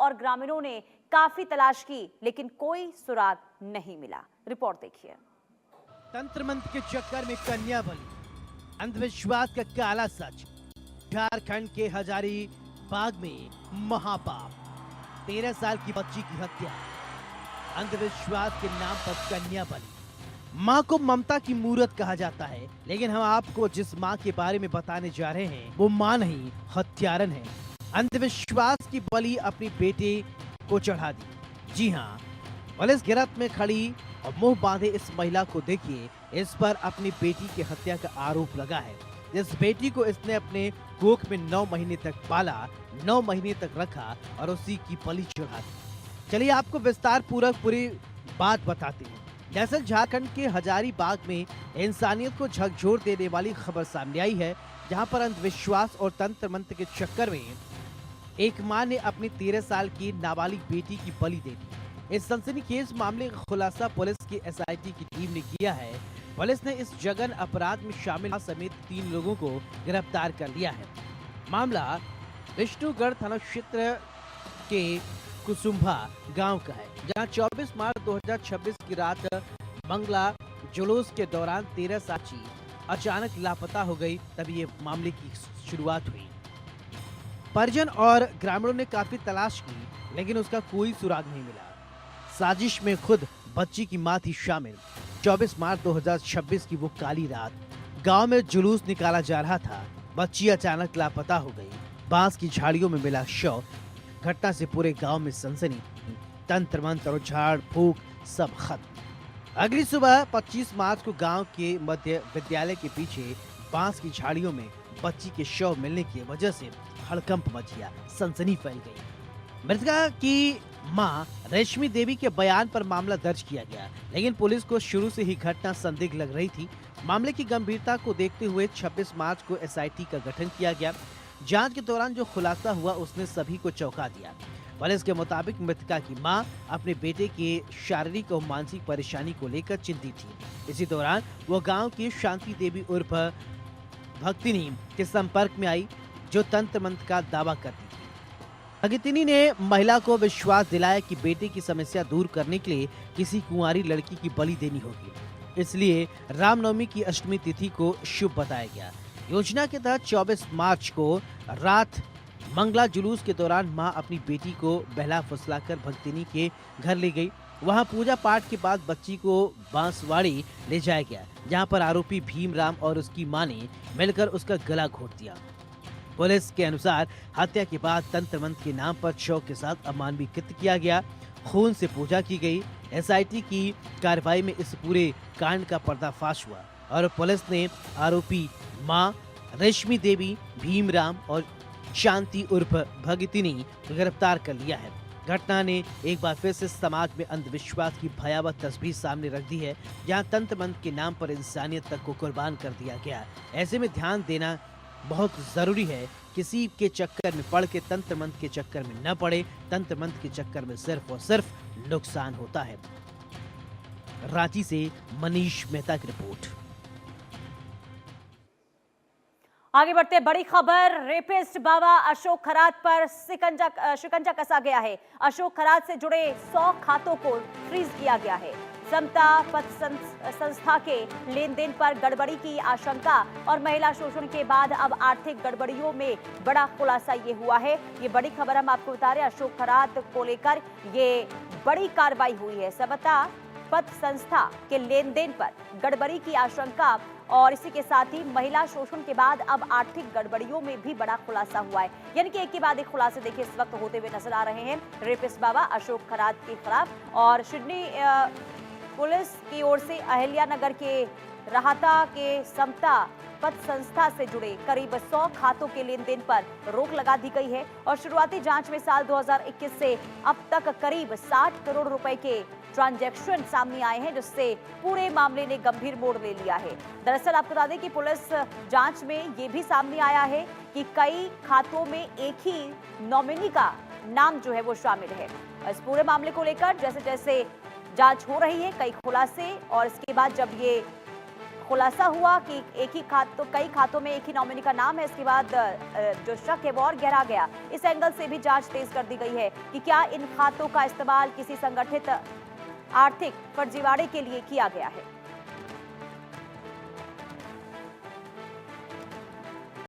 और ग्रामीणों ने काफी तलाश की, लेकिन कोई सुराग नहीं मिला। रिपोर्ट देखिए। तंत्र मंत्र के चक्कर में कन्या बलि, अंधविश्वास का काला सच। झारखंड के हजारीबाग में महापाप, 13 साल की बच्ची की हत्या, अंधविश्वास के नाम पर कन्या बलि। माँ को ममता की मूरत कहा जाता है, लेकिन हम आपको जिस माँ के बारे में बताने जा रहे हैं वो माँ नहीं, हत्यारन है। अंधविश्वास की बलि अपनी बेटे को चढ़ा दी। जी हाँ, पुलिस गिरफ्त में खड़ी और मुंह बांधे इस महिला को देखिए। इस पर अपनी बेटी की हत्या का आरोप लगा है। इस बेटी को इसने अपने कोख में 9 महीने तक पाला, 9 महीने तक रखा और उसी की बलि चढ़ा दी। चलिए आपको विस्तार पूर्वक पूरी बात बताते हैं। दरअसल झारखंड के हजारीबाग में इंसानियत को झकझोर देने वाली खबर सामने आई है, जहां पर अंधविश्वास और तंत्र मंत्र के चक्कर में एक मां ने अपनी 13 साल की नाबालिग बेटी की बलि दे दी। इस सनसनीखेज मामले का खुलासा पुलिस की एसआईटी की टीम ने किया है। पुलिस ने इस जघन्य अपराध में शामिल समेत 3 लोगों को गिरफ्तार कर लिया है। मामला विष्णुगढ़ थाना क्षेत्र के कुसुम्भा गांव का है, जहां 24 मार्च 2026 की रात मंगला जुलूस के दौरान 13 साल की अचानक लापता हो गई। तभी ये मामले की शुरुआत हुई। परिजन और ग्रामीणों ने काफी तलाश की, लेकिन उसका कोई सुराग नहीं मिला। साजिश में खुद बच्ची की मां थी शामिल। 24 मार्च 2026 की वो काली रात गांव में जुलूस निकाला जा रहा था। बच्ची अचानक लापता हो गई। बांस की झाड़ियों में मिला शव। घटना से पूरे गांव में सनसनी। तंत्र मंत्र और झाड़ फूक सब खत्म। अगली सुबह 25 मार्च को गांव के मध्य विद्यालय के पीछे बांस की झाड़ियों में बच्ची के शव मिलने की वजह से हड़कंप मच गया, सनसनी फैल गई। मृतका की मां रेशमी देवी के बयान पर मामला दर्ज किया गया, लेकिन पुलिस को शुरू से ही घटना संदिग्ध लग रही थी। मामले की गंभीरता को देखते हुए 26 मार्च को एसआईटी का गठन किया गया। जांच के दौरान जो खुलासा हुआ उसने सभी को चौंका दिया। पुलिस के मुताबिक मृतका की मां अपने बेटे के शारीरिक और मानसिक परेशानी को लेकर चिंतित थी। इसी दौरान वो गांव की शांति देवी उर्फ भक्तिनी के संपर्क में आई, जो तंत्र मंत्र का दावा करती थी। भगतिनी ने महिला को विश्वास दिलाया कि बेटे की समस्या दूर करने के लिए किसी कुंवारी लड़की की बलि देनी होगी, इसलिए रामनवमी की अष्टमी तिथि को शुभ बताया गया। योजना के तहत 24 मार्च को रात मंगला जुलूस के दौरान मां अपनी बेटी को बहला फुसलाकर भक्तिनी के घर ले गई। वहां पूजा पाठ के बाद बच्ची को बांसवाड़ी ले जाया गया, जहां पर आरोपी भीमराम और उसकी मां ने मिलकर उसका गला घोट दिया। पुलिस के अनुसार हत्या के बाद तंत्र मंत्र के नाम पर शव के साथ अमानवीय कृत्य किया गया। खून से पूजा की गई। एसआईटी की कार्रवाई में इस पूरे कांड का पर्दाफाश हुआ और पुलिस ने आरोपी मां रेशमी देवी, भीमराम और शांति उर्फ भगतिनी गिरफ्तार कर लिया है। घटना ने एक बार फिर से समाज में अंधविश्वास की भयावह तस्वीर सामने रख दी है, जहां तंत्र मंत्र के नाम पर इंसानियत तक को कुर्बान कर दिया गया। ऐसे में ध्यान देना बहुत जरूरी है। किसी के चक्कर में पड़ के तंत्र मंत्र के चक्कर में न पड़े। तंत्र मंत्र के चक्कर में सिर्फ और सिर्फ नुकसान होता है। रांची से मनीष मेहता की रिपोर्ट। आगे बढ़ते बड़ी खबर, रेपिस्ट बाबा अशोक खरात पर शिकंजा कसा गया है। अशोक खरात से जुड़े 100 खातों को फ्रीज किया गया है। समता पथ संस्था के लेन देन पर गड़बड़ी की आशंका और महिला शोषण के बाद अब आर्थिक गड़बड़ियों में बड़ा खुलासा ये हुआ है। ये बड़ी खबर हम आपको बता रहे हैं। अशोक खरात को लेकर ये बड़ी कार्रवाई हुई है। समता पथ संस्था के लेन देन पर गड़बड़ी की आशंका और इसी के साथ ही महिला शोषण के बाद अब आर्थिक गड़बड़ियों में भी बड़ा खुलासा हुआ है। यानी कि एक के बाद एक खुलासे देखिए इस वक्त होते हुए नजर आ रहे हैं रेपिस्ट बाबा अशोक खरात के खिलाफ। और सिडनी पुलिस की ओर से अहिल्यानगर के राहता के समता पथ संस्था से जुड़े करीब 100 खातों के लेन देन पर रोक लगा दी गई है। और शुरुआती जांच में साल 2021 से अब तक करीब 60 करोड़ रुपए के ट्रांजैक्शन सामने आए हैं, जिससे पूरे मामले ने गंभीर मोड़ ले लिया है। दरअसल आपको बता दें कि पुलिस जांच में ये भी सामने आया है कि कई खातों में एक ही नॉमिनी का नाम जो है वो शामिल है। इस पूरे मामले को लेकर जैसे जैसे जांच हो रही है, कई खुलासे और इसके बाद जब ये खुलासा हुआ कि एक ही खातों कई खातों में एक ही नॉमिनी का नाम है। इसके बाद जो शक है वो और गहरा गया। इस एंगल से भी जांच तेज कर दी गई है कि क्या इन खातों का इस्तेमाल किसी संगठित आर्थिक फर्जीवाड़े के लिए किया गया है।